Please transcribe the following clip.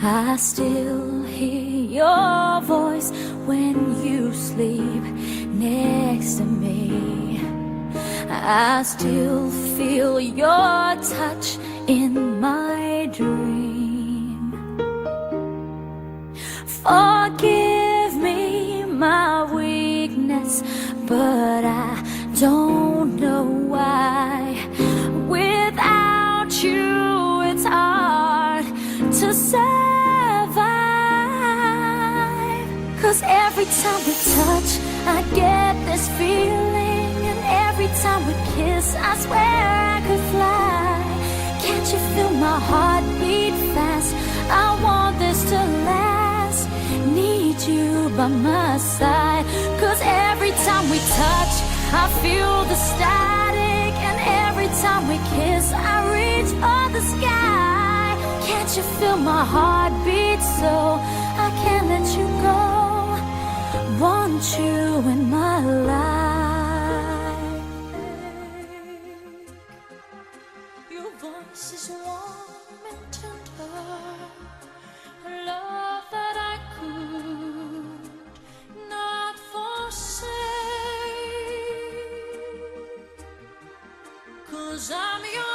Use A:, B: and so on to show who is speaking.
A: I still hear your voice when you sleep next to me. I still feel your touch in my dream. Forgive me my weakness, but I don't know why. Without you, it's hard to survive. 'Cause every time we touch, I get this feeling, and every time we kiss, I swear I could fly. Can't you feel my heart beat fast? I want this to last. Need you by my side. 'Cause every time we touch, I feel the static, and every time we kiss, I reach for the sky. Can't you feel my heart beat so I can't let you go? Want you in my life. Your voice is warm and tender, a love that I could not forsake. 'Cause I'm your